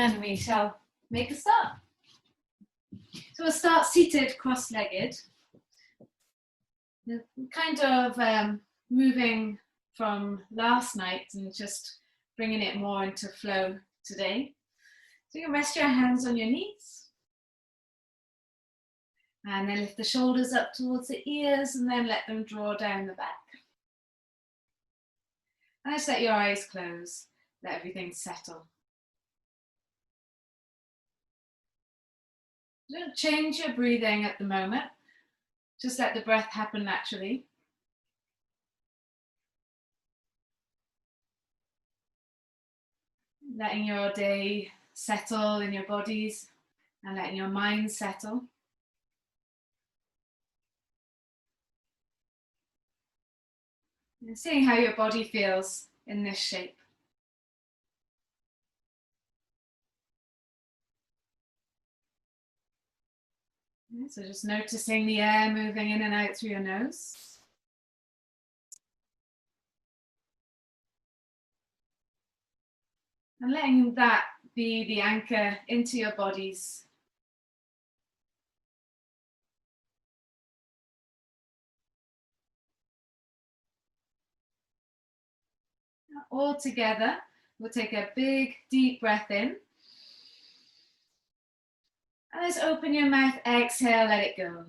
And we shall make a start. So we'll start seated, cross-legged. Kind of moving from last night and just bringing it more into flow today. So you can rest your hands on your knees. And then lift the shoulders up towards the ears and then let them draw down the back. And just let your eyes close, let everything settle. Don't change your breathing at the moment. Just let the breath happen naturally. Letting your day settle in your bodies and letting your mind settle. And seeing how your body feels in this shape. So just noticing the air moving in and out through your nose. And letting that be the anchor into your bodies. All together, we'll take a big, deep breath in. And just open your mouth, exhale, let it go.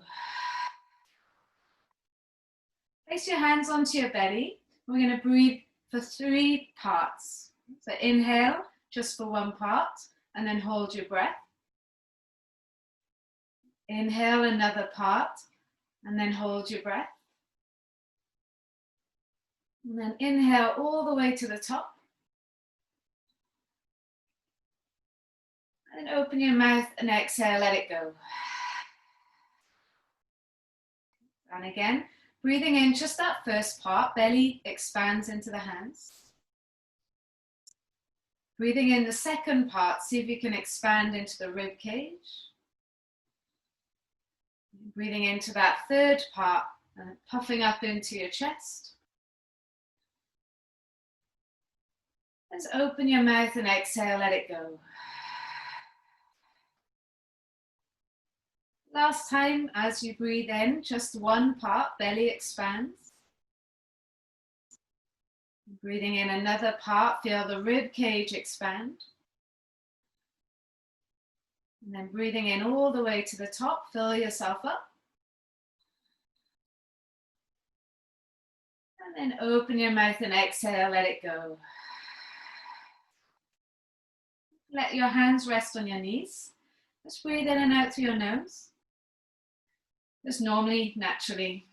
Place your hands onto your belly. We're going to breathe for 3 parts. So inhale, just for 1 part, and then hold your breath. Inhale another part, and then hold your breath. And then inhale all the way to the top. And then open your mouth and exhale, let it go. And again, breathing in just that first part, belly expands into the hands. Breathing in the second part, see if you can expand into the rib cage. Breathing into that third part, puffing up into your chest. Just open your mouth and exhale, let it go. Last time, as you breathe in, just 1 part, belly expands. Breathing in another part, feel the rib cage expand. And then breathing in all the way to the top, fill yourself up. And then open your mouth and exhale, let it go. Let your hands rest on your knees. Just breathe in and out through your nose. Just normally, naturally.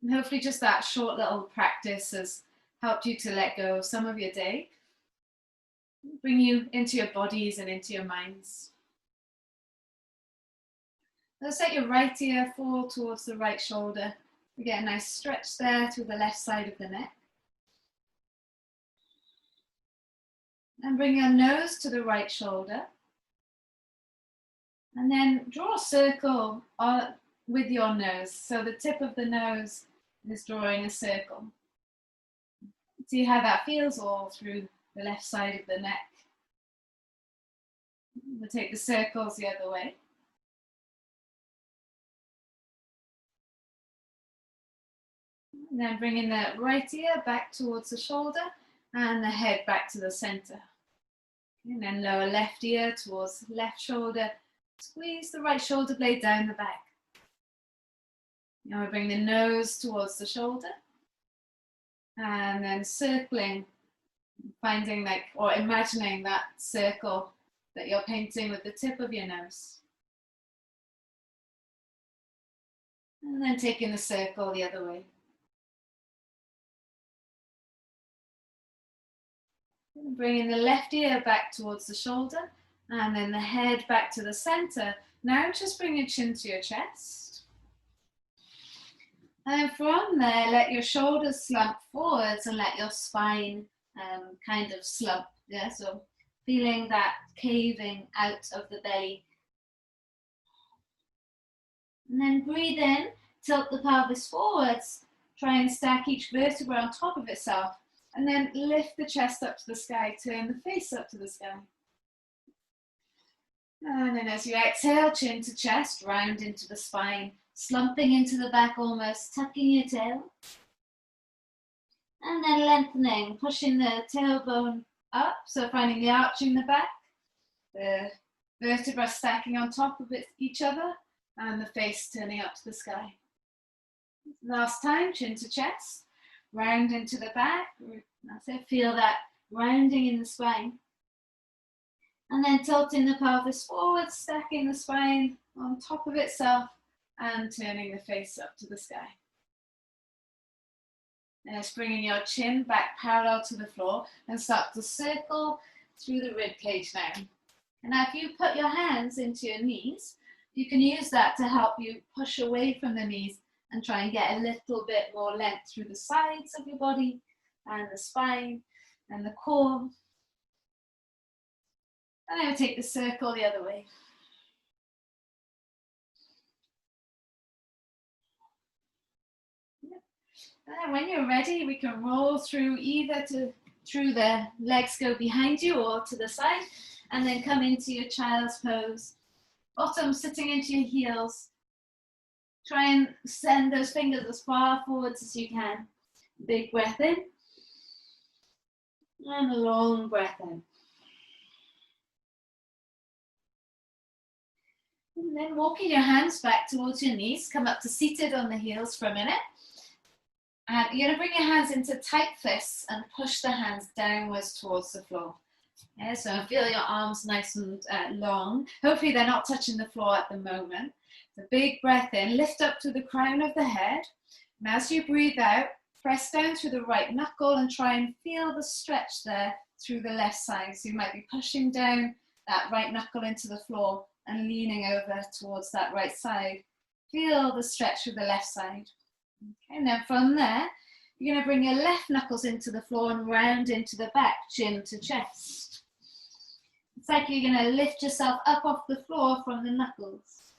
And hopefully just that short little practice has helped you to let go of some of your day. Bring you into your bodies and into your minds. Let's let your right ear fall towards the right shoulder. We get a nice stretch there through the left side of the neck. And bring your nose to the right shoulder. And then draw a circle with your nose. So the tip of the nose is drawing a circle. See how that feels all through the left side of the neck. We'll take the circles the other way. And then bringing the right ear back towards the shoulder and the head back to the center. And then lower left ear towards left shoulder. Squeeze the right shoulder blade down the back. Now we bring the nose towards the shoulder. And then circling, finding or imagining that circle that you're painting with the tip of your nose. And then taking the circle the other way. And bringing the left ear back towards the shoulder. And then the head back to the center. Now just bring your chin to your chest. And from there, let your shoulders slump forwards and let your spine kind of slump. Yeah, so feeling that caving out of the belly. And then breathe in, tilt the pelvis forwards. Try and stack each vertebra on top of itself. And then lift the chest up to the sky, turn the face up to the sky. And then as you exhale, chin to chest, round into the spine, slumping into the back almost, tucking your tail. And then lengthening, pushing the tailbone up, so finding the arch in the back, the vertebrae stacking on top of each other, and the face turning up to the sky. Last time, chin to chest, round into the back. That's it, feel that rounding in the spine. And then tilting the pelvis forward, stacking the spine on top of itself, and turning the face up to the sky. Let's bring your chin back parallel to the floor and start to circle through the rib cage now. And now if you put your hands into your knees, you can use that to help you push away from the knees and try and get a little bit more length through the sides of your body and the spine and the core. And I would take the circle the other way. And when you're ready, we can roll through either through the legs go behind you or to the side, and then come into your child's pose. Bottom sitting into your heels. Try and send those fingers as far forwards as you can. Big breath in. And a long breath in. And then walking your hands back towards your knees, come up to seated on the heels for a minute. And you're going to bring your hands into tight fists and push the hands downwards towards the floor. Yeah, so feel your arms nice and long. Hopefully they're not touching the floor at the moment. So big breath in, lift up to the crown of the head. And as you breathe out, press down through the right knuckle and try and feel the stretch there through the left side. So you might be pushing down that right knuckle into the floor and leaning over towards that right side. Feel the stretch through the left side. Okay, and then from there, you're going to bring your left knuckles into the floor and round into the back, chin to chest. It's like you're going to lift yourself up off the floor from the knuckles.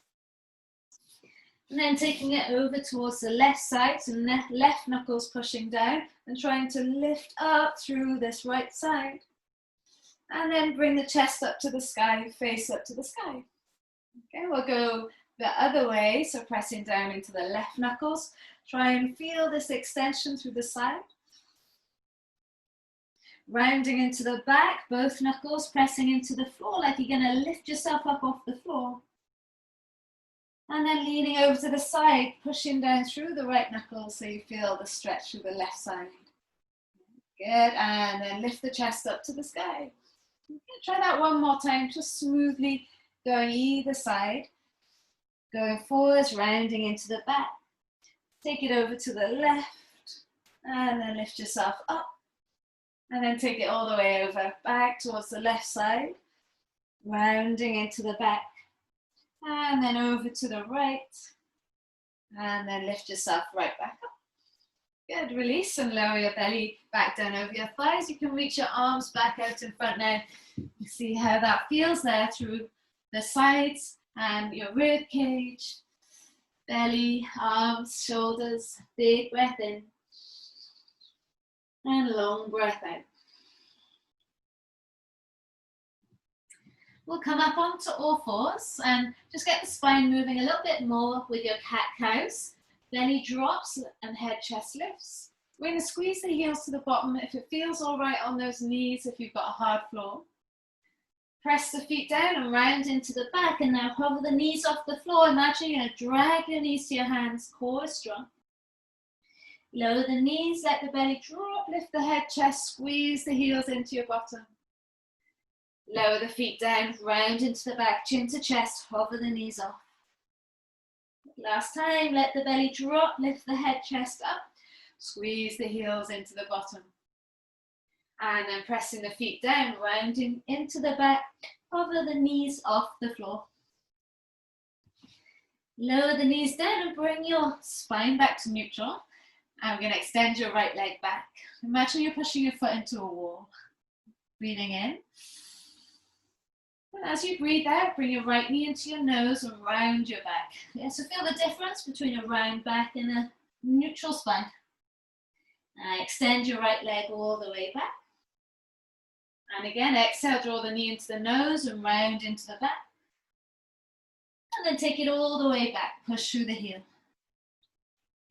And then taking it over towards the left side, so left knuckles pushing down and trying to lift up through this right side. And then bring the chest up to the sky, face up to the sky. Okay, we'll go the other way, so pressing down into the left knuckles. Try and feel this extension through the side. Rounding into the back, both knuckles pressing into the floor like you're going to lift yourself up off the floor. And then leaning over to the side, pushing down through the right knuckles so you feel the stretch through the left side. Good, and then lift the chest up to the sky. Try that one more time, just smoothly going either side. Going forwards, rounding into the back. Take it over to the left, and then lift yourself up. And then take it all the way over, back towards the left side. Rounding into the back. And then over to the right. And then lift yourself right back up. Good, release and lower your belly back down over your thighs. You can reach your arms back out in front now. You see how that feels there through the sides and your rib cage. Belly, arms, shoulders, big breath in. And long breath out. We'll come up onto all fours and just get the spine moving a little bit more with your cat-cows. Belly drops and head chest lifts. We're going to squeeze the heels to the bottom if it feels all right on those knees if you've got a hard floor. Press the feet down and round into the back, and now hover the knees off the floor. Imagine you're going to drag your knees to your hands, core is strong. Lower the knees, let the belly drop, lift the head, chest, squeeze the heels into your bottom. Lower the feet down, round into the back, chin to chest, hover the knees off. Last time, let the belly drop, lift the head, chest up, squeeze the heels into the bottom. And then pressing the feet down, rounding into the back, hover the knees off the floor. Lower the knees down and bring your spine back to neutral. And we're going to extend your right leg back. Imagine you're pushing your foot into a wall. Breathing in. And as you breathe out, bring your right knee into your nose and round your back. Yeah, so feel the difference between a round back and a neutral spine. Extend your right leg all the way back. And again, exhale, draw the knee into the nose and round into the back. And then take it all the way back, push through the heel.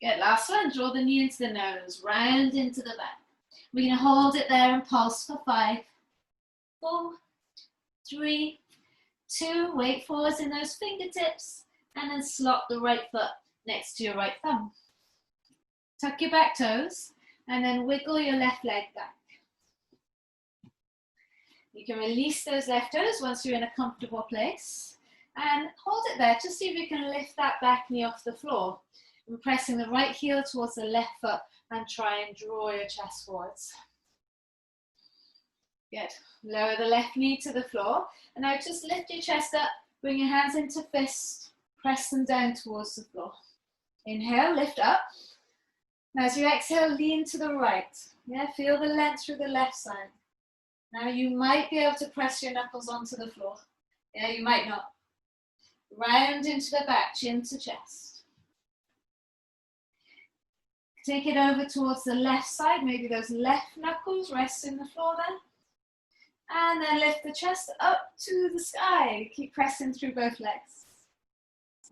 Good, last one, draw the knee into the nose, round into the back. We're going to hold it there and pulse for 5, 4, 3, 2, weight forwards in those fingertips, and then slot the right foot next to your right thumb. Tuck your back toes, and then wiggle your left leg back. You can release those left toes once you're in a comfortable place, and hold it there. Just see if you can lift that back knee off the floor. And pressing the right heel towards the left foot, and try and draw your chest forwards. Good. Lower the left knee to the floor, and now just lift your chest up, bring your hands into fists, press them down towards the floor. Inhale, lift up. Now as you exhale, lean to the right. Yeah, feel the length through the left side. Now you might be able to press your knuckles onto the floor. Yeah, you might not. Round into the back, chin to chest. Take it over towards the left side, maybe those left knuckles rest in the floor there. And then lift the chest up to the sky. Keep pressing through both legs.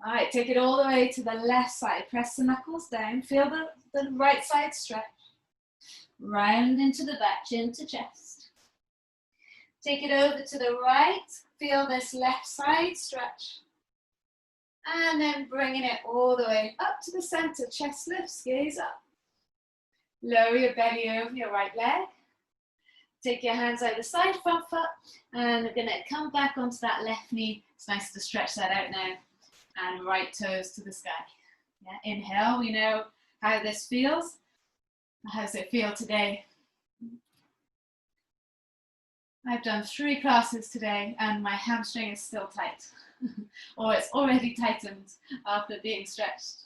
All right, take it all the way to the left side. Press the knuckles down. Feel the right side stretch. Round into the back, chin to chest. Take it over to the right. Feel this left side stretch. And then bringing it all the way up to the center. Chest lifts, gaze up. Lower your belly over your right leg. Take your hands either side, front foot. And we're going to come back onto that left knee. It's nice to stretch that out now. And right toes to the sky. Yeah, inhale, we know how this feels. How does it feel today? I've done 3 classes today and my hamstring is still tight. Or it's already tightened after being stretched.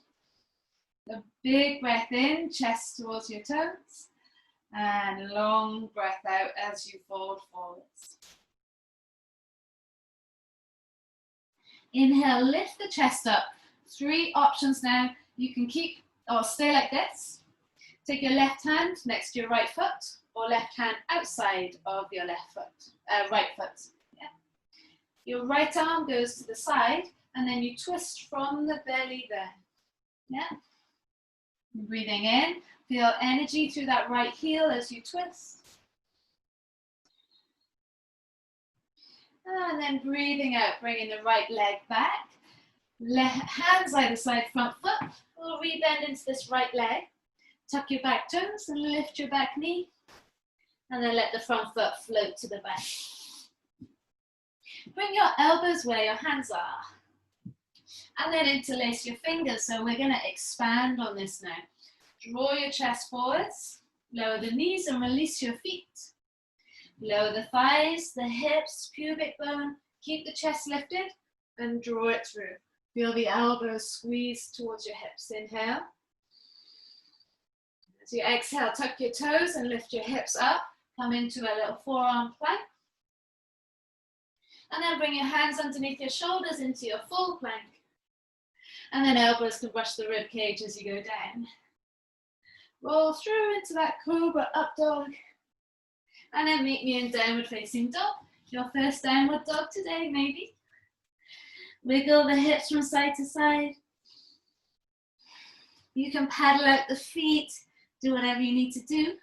A big breath in, chest towards your toes, and long breath out as you fold forwards. Inhale, lift the chest up. 3 options now. You can keep or stay like this. Take your left hand next to your right foot, or left hand outside of your left foot, right foot. Your right arm goes to the side, and then you twist from the belly there. Yeah. Breathing in, feel energy through that right heel as you twist. And then breathing out, bringing the right leg back. Hands either side, front foot. We'll rebend into this right leg. Tuck your back toes and lift your back knee. And then let the front foot float to the back. Bring your elbows where your hands are. And then interlace your fingers. So we're going to expand on this now. Draw your chest forwards. Lower the knees and release your feet. Lower the thighs, the hips, pubic bone. Keep the chest lifted and draw it through. Feel the elbows squeeze towards your hips. Inhale. As you exhale, tuck your toes and lift your hips up. Come into a little forearm plank. And then bring your hands underneath your shoulders into your full plank. And then elbows can brush the rib cage as you go down. Roll through into that cobra up dog. And then meet me in downward facing dog. Your first downward dog today, maybe. Wiggle the hips from side to side. You can paddle out the feet, do whatever you need to do.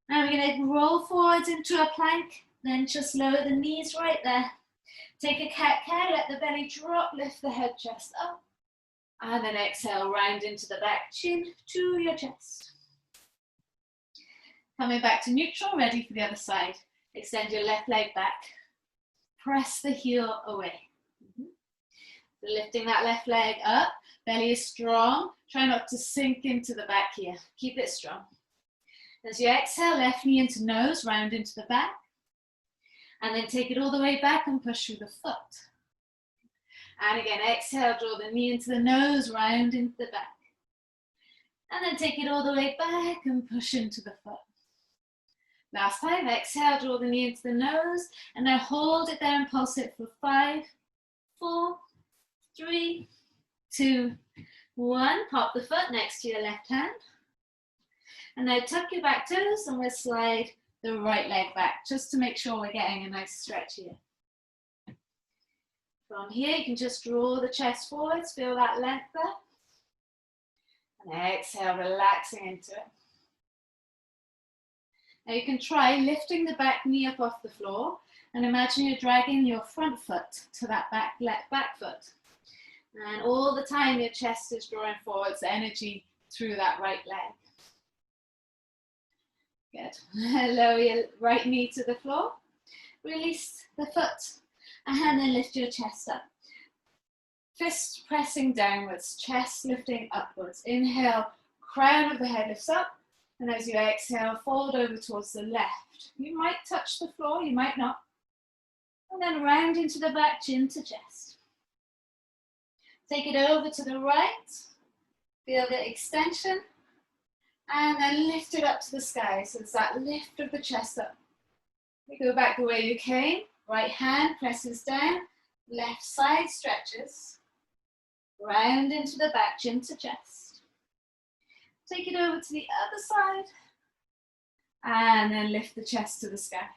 Now we're going to roll forwards into a plank, then just lower the knees right there. Take a cat-cow, let the belly drop, lift the head, chest up. And then exhale, round into the back, chin to your chest. Coming back to neutral, ready for the other side. Extend your left leg back. Press the heel away. So lifting that left leg up, belly is strong. Try not to sink into the back here. Keep it strong. As you exhale, left knee into nose, round into the back. And then take it all the way back and push through the foot. And again, exhale, draw the knee into the nose, round into the back. And then take it all the way back and push into the foot. Last time, exhale, draw the knee into the nose, and now hold it there and pulse it for 5, 4, 3, 2, 1, pop the foot next to your left hand. And now tuck your back toes and we'll slide the right leg back, just to make sure we're getting a nice stretch here. From here, you can just draw the chest forwards, feel that length there. And exhale, relaxing into it. Now you can try lifting the back knee up off the floor and imagine you're dragging your front foot to that back foot. And all the time your chest is drawing forwards, energy through that right leg. Good. Lower your right knee to the floor. Release the foot and then lift your chest up. Fist pressing downwards, chest lifting upwards. Inhale, crown of the head lifts up. And as you exhale, fold over towards the left. You might touch the floor, you might not. And then round into the back, chin to chest. Take it over to the right. Feel the extension. And then lift it up to the sky. So it's that lift of the chest up. You go back the way you came. Right hand presses down. Left side stretches. Round into the back, chin to chest. Take it over to the other side. And then lift the chest to the sky.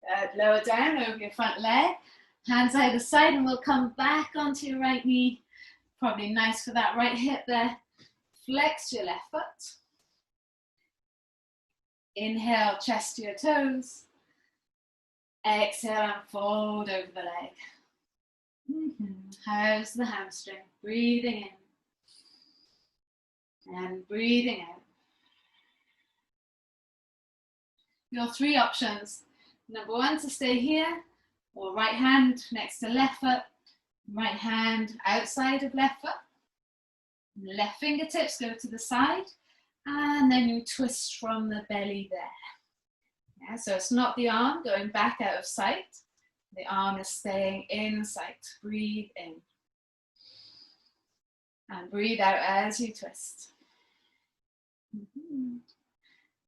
Good. Lower down over your front leg. Hands either side, and we'll come back onto your right knee. Probably nice for that right hip there. Flex your left foot. Inhale, chest to your toes. Exhale and fold over the leg. How's the hamstring? Breathing in. And breathing out. Your 3 options. Number 1, to stay here, or right hand next to left foot. Right hand outside of left foot. Left fingertips go to the side, and then you twist from the belly there. Yeah, so it's not the arm going back out of sight. The arm is staying in sight. Breathe in. And breathe out as you twist.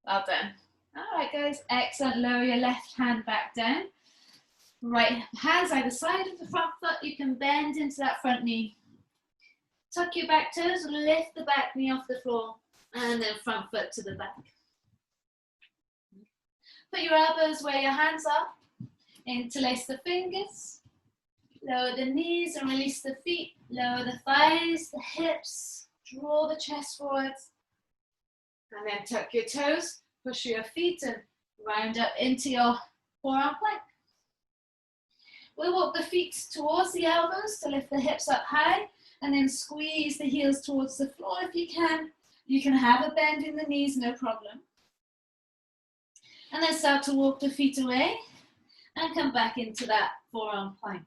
Well done. All right, guys. Excellent. Lower your left hand back down. Right hands either side of the front foot. You can bend into that front knee. Tuck your back toes, lift the back knee off the floor, and then front foot to the back. Put your elbows where your hands are. Interlace the fingers. Lower the knees and release the feet. Lower the thighs, the hips. Draw the chest forwards. And then tuck your toes, push your feet and round up into your forearm plank. We'll walk the feet towards the elbows to lift the hips up high. And then squeeze the heels towards the floor if you can. You can have a bend in the knees, no problem. And then start to walk the feet away and come back into that forearm plank.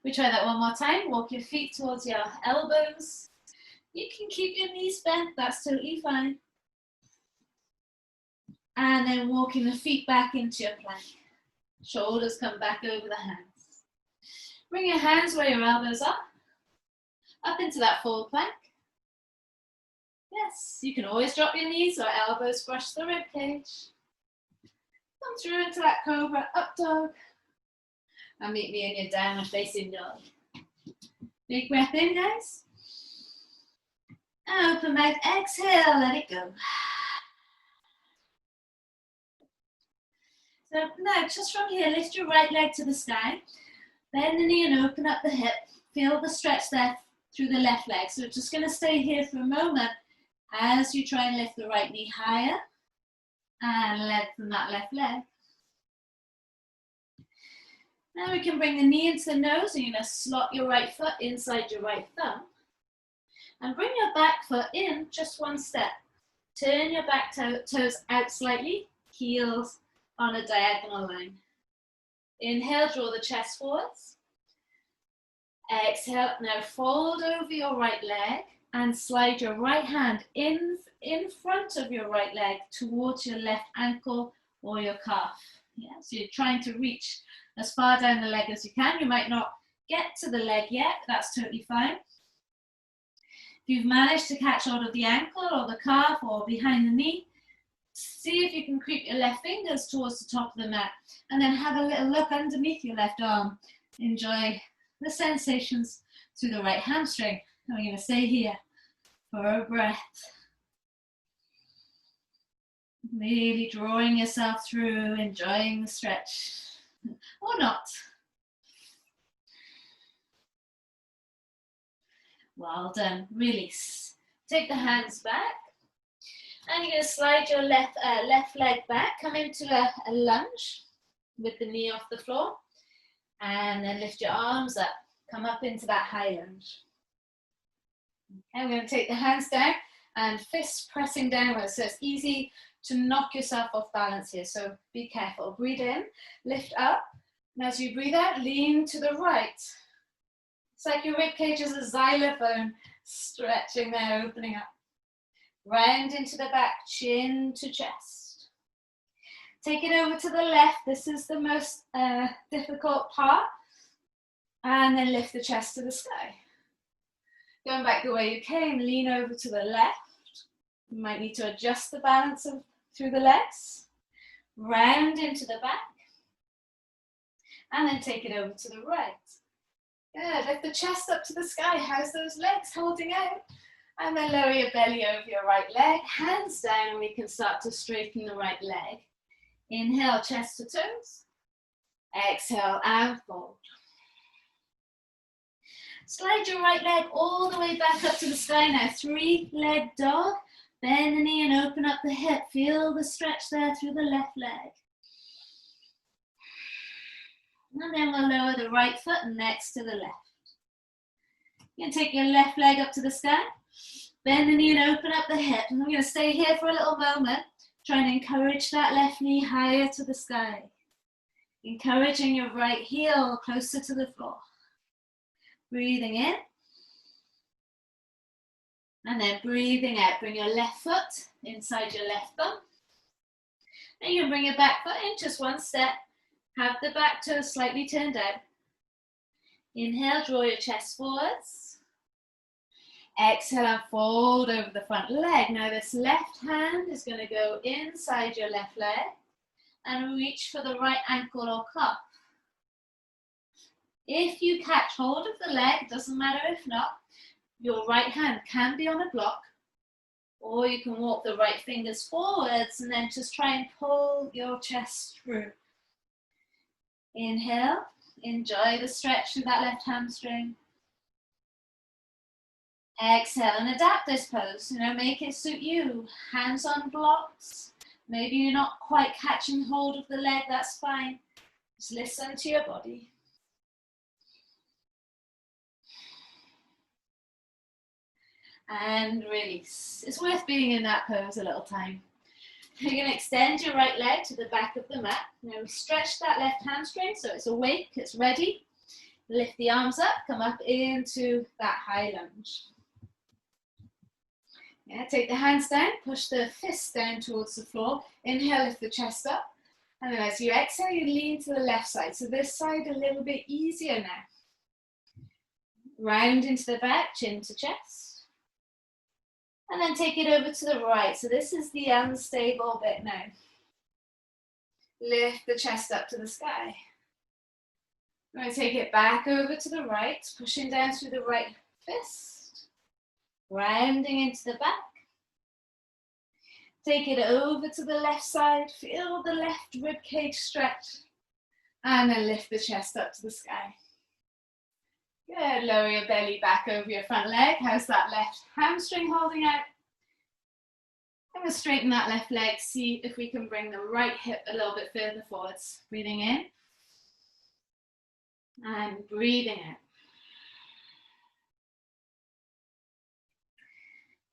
We try that one more time. Walk your feet towards your elbows. You can keep your knees bent, that's totally fine. And then walking the feet back into your plank. Shoulders come back over the hands. Bring your hands where your elbows are. Up into that forward plank. Yes, you can always drop your knees or elbows brush the rib cage. Come through into that cobra, up dog. And meet me in your downward facing dog. Big breath in, guys. And open mouth, exhale, let it go. So now, just from here, lift your right leg to the sky. Bend the knee and open up the hip. Feel the stretch there through the left leg. So just going to stay here for a moment as you try and lift the right knee higher and lengthen that left leg. Now we can bring the knee into the nose and you're going to slot your right foot inside your right thumb. And bring your back foot in just one step. Turn your back toes out slightly, heels on a diagonal line. Inhale, draw the chest forwards. Exhale, now fold over your right leg and slide your right hand in front of your right leg towards your left ankle or your calf. Yeah, so you're trying to reach as far down the leg as you can. You might not get to the leg yet, that's totally fine. If you've managed to catch hold of the ankle or the calf or behind the knee, see if you can creep your left fingers towards the top of the mat and then have a little look underneath your left arm. Enjoy the sensations through the right hamstring. And we're going to stay here for a breath. Really drawing yourself through, enjoying the stretch, or not. Well done. Release. Take the hands back, and you're going to slide your left leg back. Come into a lunge with the knee off the floor, and then lift your arms up. Come up into that high lunge. Okay, we're going to take the hands down and fists pressing downwards, so it's easy to knock yourself off balance here. So be careful. Breathe in, lift up, and as you breathe out, lean to the right. It's like your ribcage is a xylophone, stretching there, opening up. Round into the back, chin to chest. Take it over to the left. This is the most difficult part. And then lift the chest to the sky. Going back the way you came, lean over to the left. You might need to adjust the balance through the legs. Round into the back. And then take it over to the right. Good, lift the chest up to the sky. How's those legs holding out? And then lower your belly over your right leg. Hands down, and we can start to straighten the right leg. Inhale, chest to toes. Exhale, and fold. Slide your right leg all the way back up to the sky now. 3-leg dog. Bend the knee and open up the hip. Feel the stretch there through the left leg. And then we'll lower the right foot next to the left. You can take your left leg up to the sky. Bend the knee and open up the hip. And we're going to stay here for a little moment. Try and encourage that left knee higher to the sky. Encouraging your right heel closer to the floor. Breathing in. And then breathing out. Bring your left foot inside your left thumb. And you can bring your back foot in just one step. Have the back toe slightly turned out. Inhale, draw your chest forwards. Exhale and fold over the front leg. Now this left hand is going to go inside your left leg and reach for the right ankle or cuff. If you catch hold of the leg, doesn't matter if not, your right hand can be on a block, or you can walk the right fingers forwards and then just try and pull your chest through. Inhale, enjoy the stretch through that left hamstring. Exhale and adapt this pose, make it suit you. Hands on blocks. Maybe you're not quite catching hold of the leg, that's fine. Just listen to your body. And release. It's worth being in that pose a little time. You're going to extend your right leg to the back of the mat. Now stretch that left hamstring so it's awake, it's ready. Lift the arms up, come up into that high lunge. Yeah, take the hands down, push the fists down towards the floor. Inhale, lift the chest up. And then as you exhale, you lean to the left side. So this side a little bit easier now. Round into the back, chin to chest. And then take it over to the right. So this is the unstable bit now. Lift the chest up to the sky. I'm going to take it back over to the right, pushing down through the right fist. Rounding into the back. Take it over to the left side. Feel the left rib cage stretch. And then lift the chest up to the sky. Good. Lower your belly back over your front leg. How's that left hamstring holding out? I'm going to straighten that left leg. See if we can bring the right hip a little bit further forwards. Breathing in. And breathing out.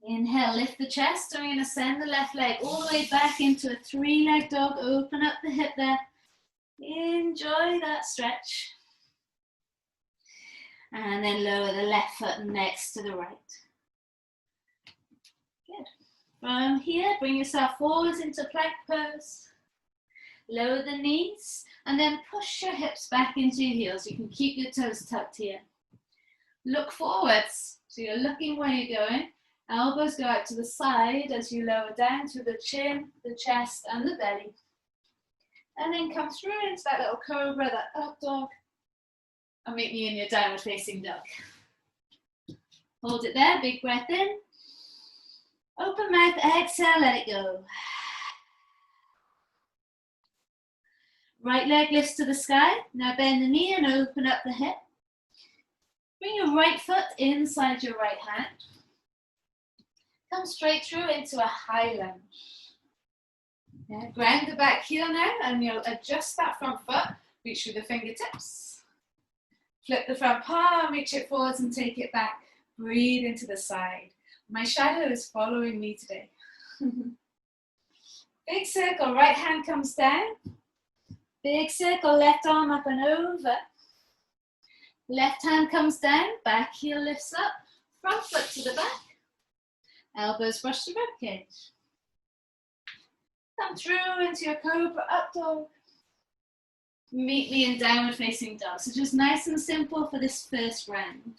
Inhale, lift the chest. And we're going to send the left leg all the way back into a 3-leg dog. Open up the hip there. Enjoy that stretch. And then lower the left foot next to the right. Good. From here, bring yourself forwards into plank pose. Lower the knees and then push your hips back into your heels. You can keep your toes tucked here. Look forwards. So you're looking where you're going. Elbows go out to the side as you lower down through the chin, the chest and the belly. And then come through into that little cobra, that up dog. And meet me in your downward facing dog. Hold it there, big breath in. Open mouth, exhale, let it go. Right leg lifts to the sky. Now bend the knee and open up the hip. Bring your right foot inside your right hand. Come straight through into a high lunge. Yeah, ground the back heel now and you'll adjust that front foot. Reach through the fingertips. Flip the front palm, reach it forwards and take it back. Breathe into the side. My shadow is following me today. Big circle, right hand comes down. Big circle, left arm up and over. Left hand comes down, back heel lifts up, front foot to the back. Elbows brush the ribcage. Come through into your cobra up dog. Meet me in downward facing dog. So just nice and simple for this first round.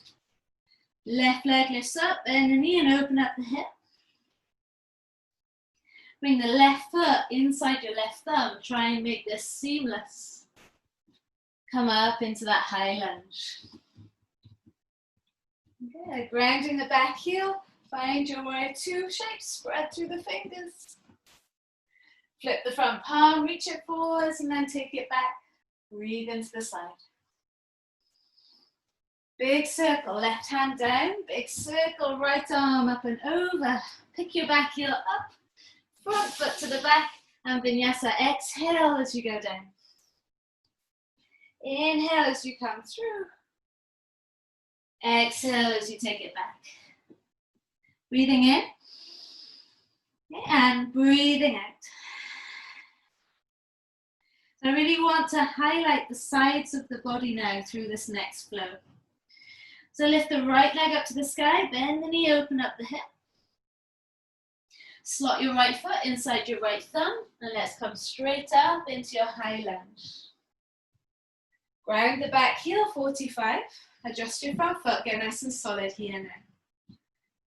Left leg lifts up, bend the knee and open up the hip. Bring the left foot inside your left thumb. Try and make this seamless. Come up into that high lunge. Good. Grounding the back heel. Find your way to shape. Spread through the fingers. Flip the front palm, reach it forwards and then take it back. Breathe into the side. Big circle, left hand down. Big circle, right arm up and over. Pick your back heel up. Front foot to the back and vinyasa. Exhale as you go down. Inhale as you come through. Exhale as you take it back. Breathing in and breathing out. So I really want to highlight the sides of the body now through this next flow. So lift the right leg up to the sky, bend the knee, open up the hip. Slot your right foot inside your right thumb and let's come straight up into your high lunge. Ground the back heel, 45. Adjust your front foot, get nice and solid here now.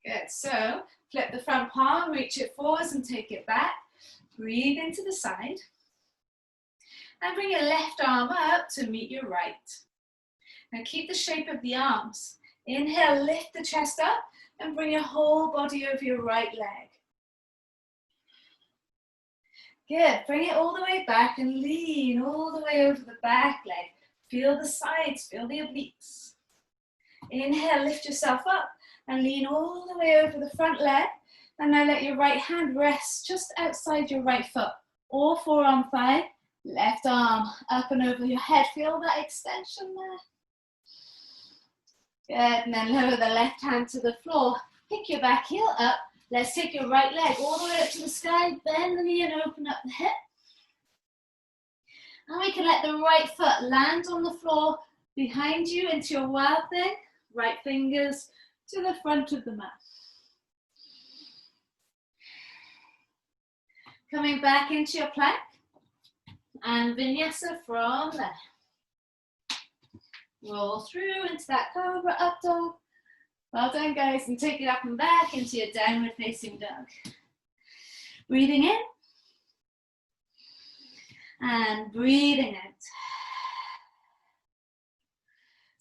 Good, so flip the front palm, reach it forwards and take it back. Breathe into the side. And bring your left arm up to meet your right. Now keep the shape of the arms. Inhale, lift the chest up and bring your whole body over your right leg. Good, bring it all the way back and lean all the way over the back leg. Feel the sides, feel the obliques. Inhale, lift yourself up and lean all the way over the front leg. And now let your right hand rest just outside your right foot. Or forearm thigh, left arm up and over your head. Feel that extension there. Good, and then lower the left hand to the floor. Pick your back heel up. Let's take your right leg all the way up to the sky. Bend the knee and open up the hip. And we can let the right foot land on the floor behind you into your wild thing. Right fingers to the front of the mat. Coming back into your plank. And vinyasa from there. Roll through into that cobra up dog. Well done guys, and take it up and back into your downward facing dog. Breathing in. And breathing out.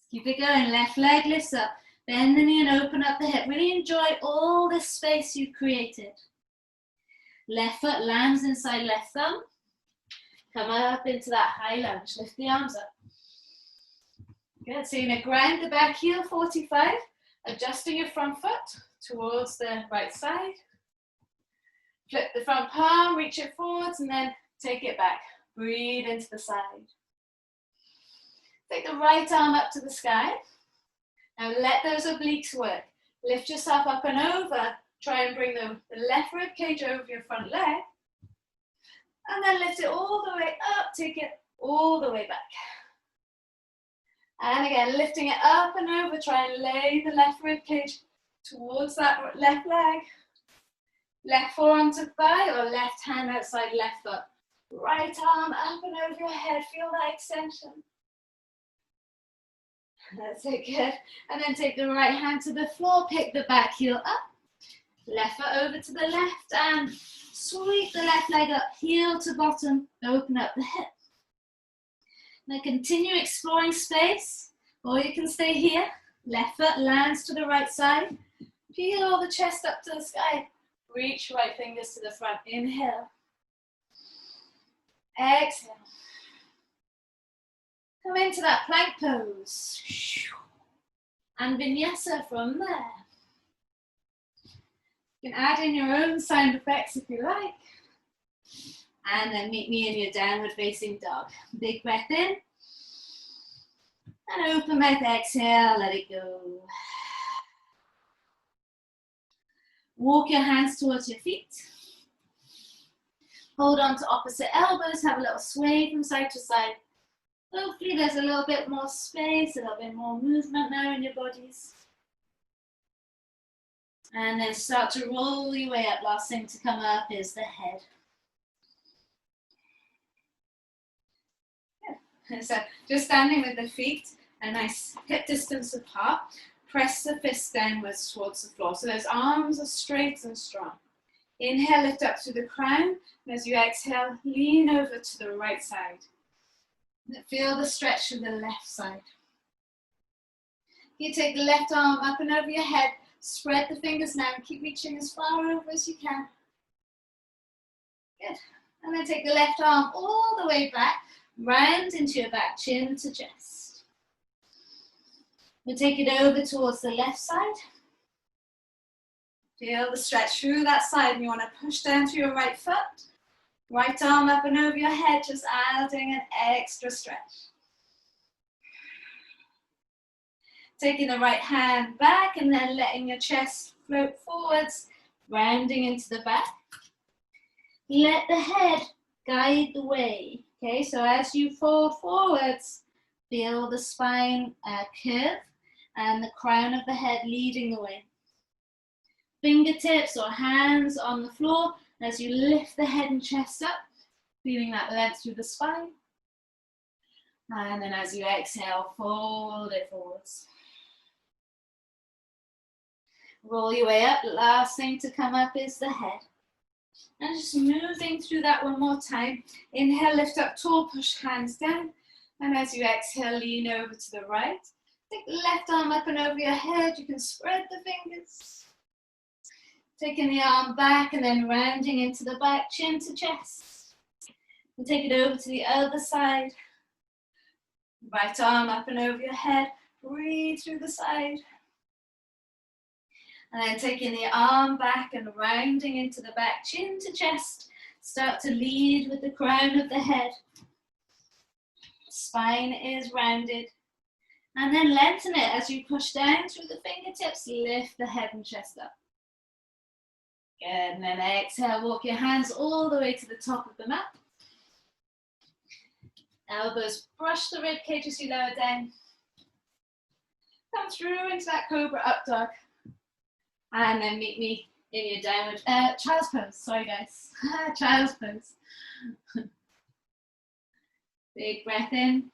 Keep it going, left leg lifts up. Bend the knee and open up the hip. Really enjoy all this space you created. Left foot lands inside left thumb. Come up into that high lunge. Lift the arms up. Good, so you're going to grind the back heel, 45. Adjusting your front foot towards the right side. Flip the front palm, reach it forwards and then take it back. Breathe into the side. Take the right arm up to the sky. Now let those obliques work. Lift yourself up and over. Try and bring the left rib cage over your front leg. And then lift it all the way up. Take it all the way back. And again, lifting it up and over. Try and lay the left rib cage towards that left leg. Left forearm to thigh or left hand outside left foot. Right arm up and over your head. Feel that extension. That's it, good. And then take the right hand to the floor. Pick the back heel up. Left foot over to the left and sweep the left leg up. Heel to bottom. Open up the hip. Now continue exploring space. Or you can stay here. Left foot lands to the right side. Peel all the chest up to the sky. Reach right fingers to the front. Inhale. Exhale. Come into that plank pose. And vinyasa from there. You can add in your own sound effects if you like. And then meet me in your downward facing dog. Big breath in. And open mouth, exhale, let it go. Walk your hands towards your feet. Hold on to opposite elbows, have a little sway from side to side. Hopefully there's a little bit more space, a little bit more movement now in your bodies. And then start to roll your way up. Last thing to come up is the head. Yeah. So just standing with the feet a nice hip distance apart. Press the fists downwards towards the floor. So those arms are straight and strong. Inhale, lift up to the crown. And as you exhale, lean over to the right side. Feel the stretch of the left side. You take the left arm up and over your head. Spread the fingers now and keep reaching as far over as you can. Good. And then take the left arm all the way back, round into your back, chin to chest. We'll take it over towards the left side. Feel the stretch through that side, and you want to push down to your right foot. Right arm up and over your head, just adding an extra stretch. Taking the right hand back and then letting your chest float forwards, rounding into the back. Let the head guide the way. Okay, so as you fall forwards, feel the spine curve and the crown of the head leading the way. Fingertips or hands on the floor as you lift the head and chest up, feeling that length through the spine. And then as you exhale, fold it forwards. Roll your way up. Last thing to come up is the head. And just moving through that one more time. Inhale, lift up tall, push hands down. And as you exhale, lean over to the right. Take the left arm up and over your head. You can spread the fingers. Taking the arm back and then rounding into the back, chin to chest. And take it over to the other side. Right arm up and over your head. Breathe through the side. And then taking the arm back and rounding into the back, chin to chest. Start to lead with the crown of the head. Spine is rounded. And then lengthen it as you push down through the fingertips. Lift the head and chest up. Good, and then exhale, walk your hands all the way to the top of the mat. Elbows brush the rib cage as you lower down. Come through into that cobra up dog. And then meet me in your downward, child's pose, sorry guys, child's pose. Big breath in.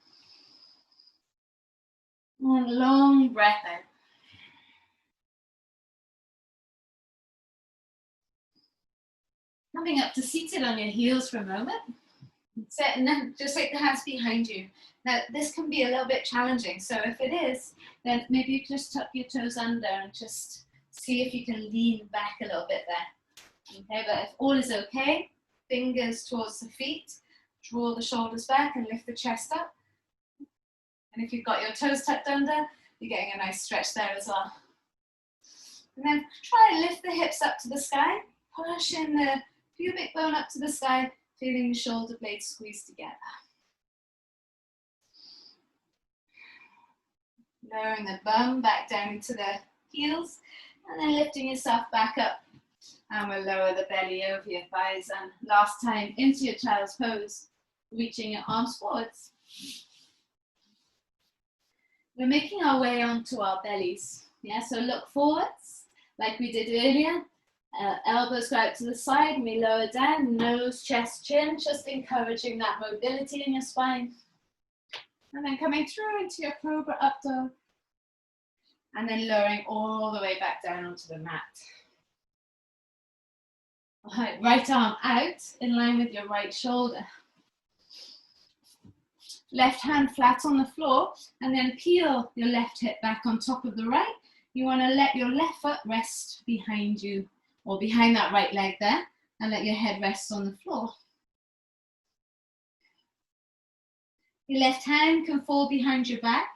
And long breath out. Coming up to seated on your heels for a moment. Sit and then just take the hands behind you. Now this can be a little bit challenging, so if it is, then maybe you can just tuck your toes under and just see if you can lean back a little bit there. Okay, but if all is okay, fingers towards the feet, draw the shoulders back and lift the chest up. And if you've got your toes tucked under, you're getting a nice stretch there as well. And then try and lift the hips up to the sky, push in the pubic bone up to the sky, feeling the shoulder blades squeeze together. Lowering the bum back down into the heels, and then lifting yourself back up. And we'll lower the belly over your thighs, and last time into your child's pose, reaching your arms forwards. We're making our way onto our bellies. Yeah, so look forwards, like we did earlier. Elbows go out to the side and we lower down, nose, chest, chin, just encouraging that mobility in your spine. And then coming through into your cobra up dog. And then lowering all the way back down onto the mat. All right, right arm out in line with your right shoulder. left hand flat on the floor, and then peel your left hip back on top of the right. You want to let your left foot rest behind you, or behind that right leg there, and let your head rest on the floor. Your left hand can fall behind your back.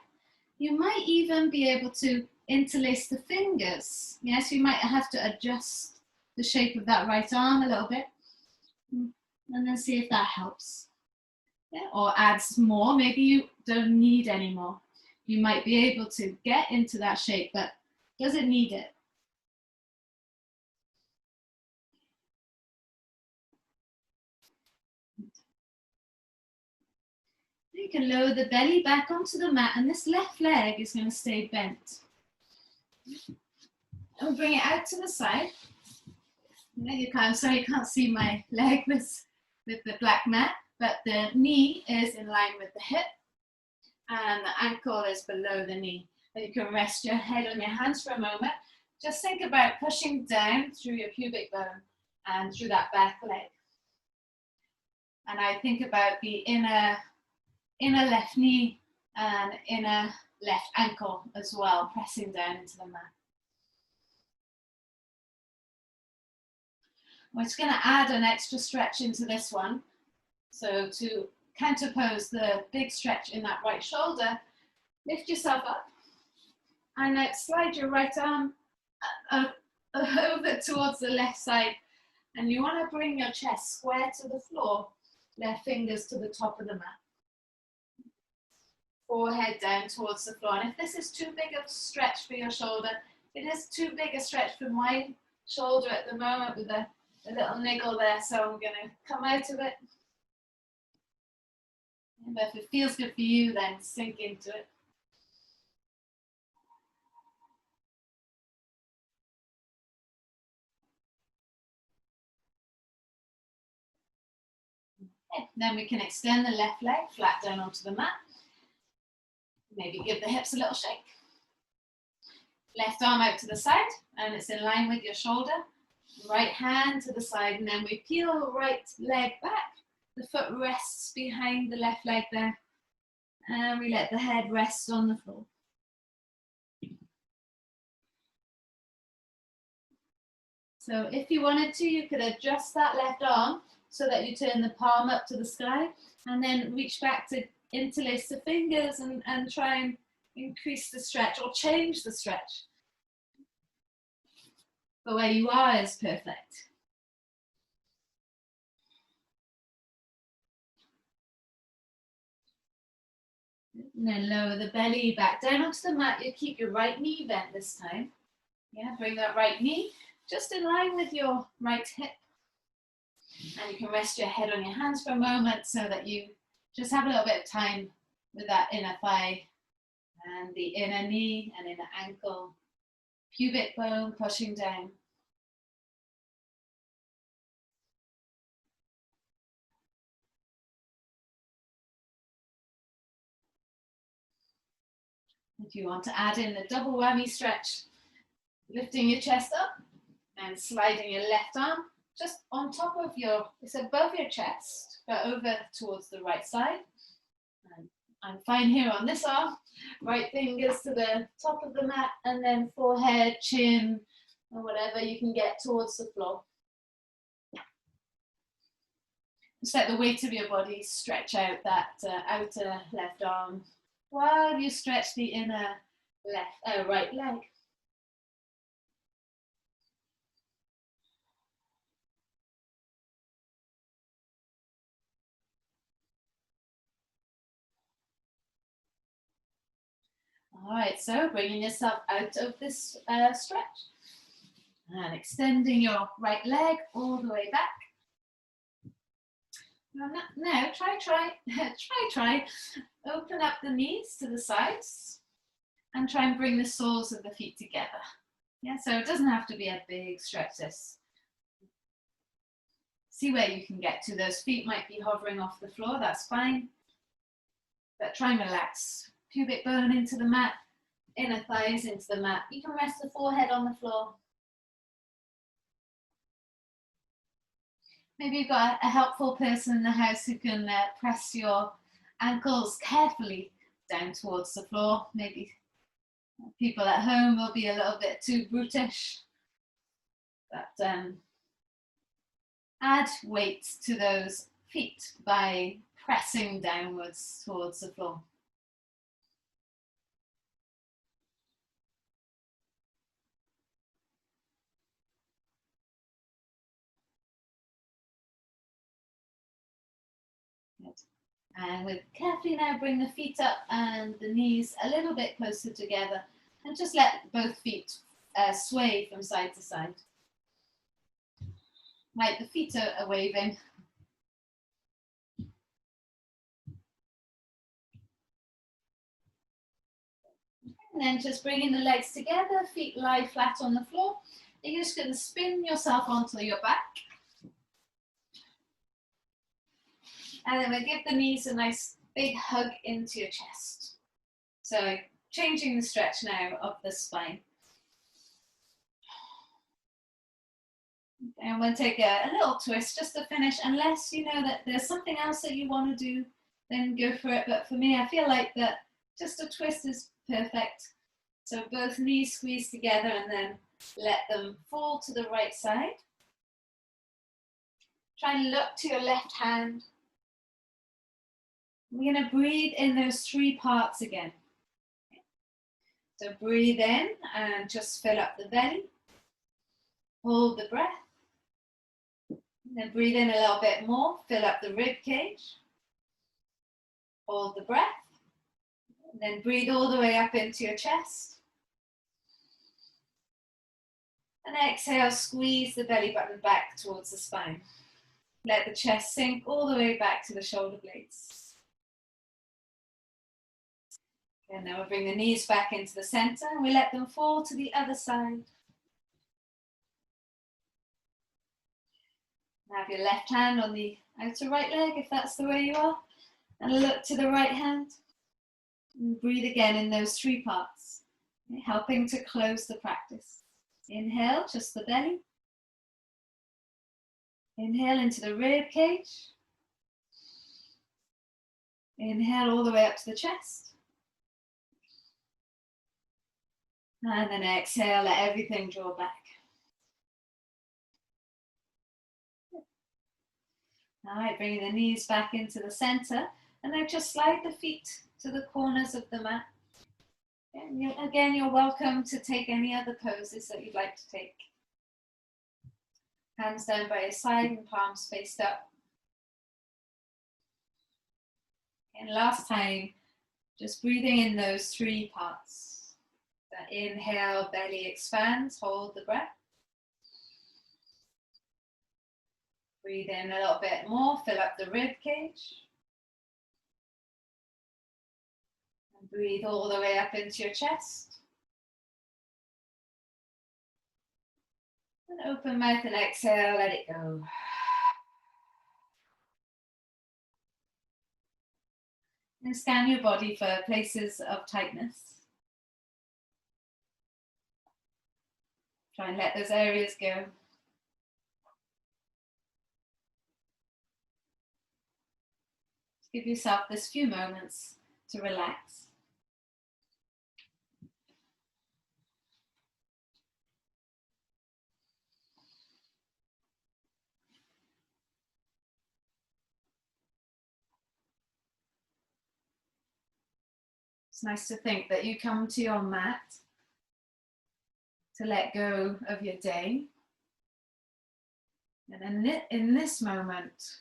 You might even be able to interlace the fingers. Yes, you might have to adjust the shape of that right arm a little bit, and then see if that helps. Yeah, or adds more. Maybe you don't need any more. You might be able to get into that shape, but does it need it? You can lower the belly back onto the mat, and this left leg is going to stay bent. And bring it out to the side. I'm sorry you can't see my leg with the black mat, but the knee is in line with the hip, and the ankle is below the knee. And you can rest your head on your hands for a moment. Just think about pushing down through your pubic bone and through that back leg. And I think about the inner left knee and inner left ankle as well, pressing down into the mat. We're just going to add an extra stretch into this one. So to counterpose the big stretch in that right shoulder, lift yourself up and now slide your right arm over towards the left side. And you want to bring your chest square to the floor, left fingers to the top of the mat. Forehead down towards the floor. And if this is too big a stretch for your shoulder, it is too big a stretch for my shoulder at the moment with a little niggle there, so I'm going to come out of it. But if it feels good for you, then sink into it. Okay, then we can extend the left leg flat down onto the mat. Maybe give the hips a little shake. Left arm out to the side, and it's in line with your shoulder. Right hand to the side, and then we peel right leg back. The foot rests behind the left leg there, and we let the head rest on the floor. So if you wanted to, you could adjust that left arm so that you turn the palm up to the sky, and then reach back to interlace the fingers and try and increase the stretch or change the stretch. But where you are is perfect. And then lower the belly back down onto the mat. You keep your right knee bent this time. Yeah, bring that right knee just in line with your right hip. And you can rest your head on your hands for a moment so that you just have a little bit of time with that inner thigh and the inner knee and inner ankle, pubic bone pushing down. If you want to add in the double whammy stretch, lifting your chest up and sliding your left arm just on top of it's above your chest, but over towards the right side. And I'm fine here on this arm. Right fingers to the top of the mat, and then forehead, chin, or whatever you can get towards the floor. Just let the weight of your body stretch out that outer left arm while you stretch the inner right leg. All right, so bringing yourself out of this stretch and extending your right leg all the way back. Now try. Open up the knees to the sides and try and bring the soles of the feet together. Yeah, so it doesn't have to be a big stretch this. See where you can get to. Those feet might be hovering off the floor, that's fine. But try and relax. Pubic bone into the mat, inner thighs into the mat. You can rest the forehead on the floor. Maybe you've got a helpful person in the house who can press your ankles carefully down towards the floor. Maybe people at home will be a little bit too brutish, but add weight to those feet by pressing downwards towards the floor. Good. And with carefully now bring the feet up and the knees a little bit closer together, and just let both feet sway from side to side. Right, the feet are waving. And then just bringing the legs together, feet lie flat on the floor. You're just going to spin yourself onto your back. And then we'll give the knees a nice big hug into your chest. So changing the stretch now of the spine. And we'll take a little twist just to finish. Unless you know that there's something else that you want to do, then go for it. But for me, I feel like that just a twist is perfect. So both knees squeeze together and then let them fall to the right side. Try and look to your left hand. We're going to breathe in those 3 parts again. So breathe in and just fill up the belly. Hold the breath. Then breathe in a little bit more, fill up the rib cage. Hold the breath. And then breathe all the way up into your chest. And exhale, squeeze the belly button back towards the spine. Let the chest sink all the way back to the shoulder blades. And now we'll bring the knees back into the center and we let them fall to the other side. Have your left hand on the outer right leg, if that's the way you are. And look to the right hand. And breathe again in those 3 parts, helping to close the practice. Inhale, just the belly. Inhale into the rib cage. Inhale all the way up to the chest. And then exhale, let everything draw back. All right, bringing the knees back into the center, and then just slide the feet to the corners of the mat. And again, you're welcome to take any other poses that you'd like to take. Hands down by your side and palms faced up. And last time, just breathing in those 3 parts. The inhale, belly expands, hold the breath. Breathe in a little bit more, fill up the rib cage. And breathe all the way up into your chest. And open mouth and exhale, let it go. And scan your body for places of tightness. Try and let those areas go. Give yourself this few moments to relax. It's nice to think that you come to your mat to let go of your day. And then in this moment,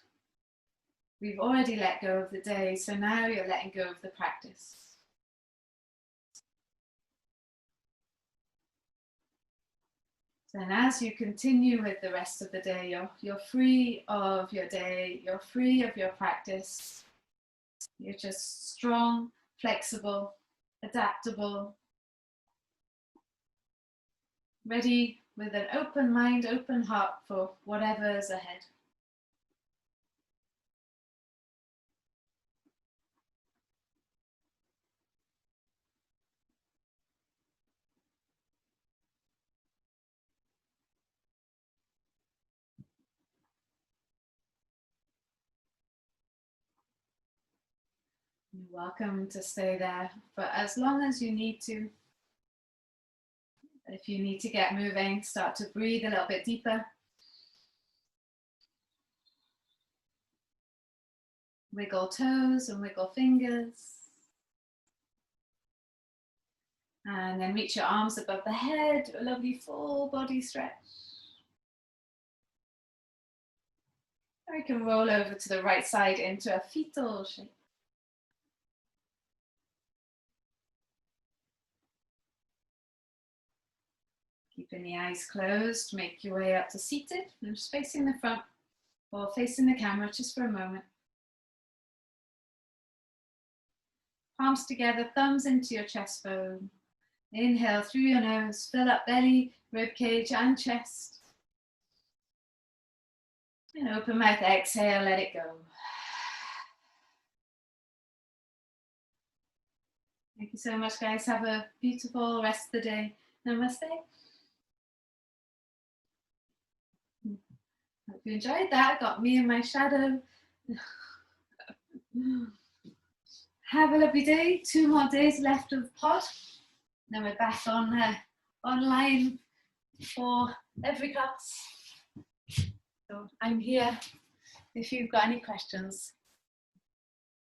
we've already let go of the day, so now you're letting go of the practice. Then as you continue with the rest of the day, you're free of your day, you're free of your practice. You're just strong, flexible, adaptable, ready with an open mind, open heart for whatever's ahead. You're welcome to stay there for as long as you need to. If you need to get moving, start to breathe a little bit deeper. Wiggle toes and wiggle fingers. And then reach your arms above the head, a lovely full body stretch. Or you can roll over to the right side into a fetal shape. Keeping the eyes closed, make your way up to seated. And just facing the front or facing the camera just for a moment. Palms together, thumbs into your chest bone. Inhale through your nose, fill up belly, rib cage and chest. And open mouth, exhale, let it go. Thank you so much, guys. Have a beautiful rest of the day. Namaste. Hope you enjoyed that. Got me in my shadow. Have a lovely day. 2 more days left of pod. Then we're back on online for every class. So I'm here if you've got any questions.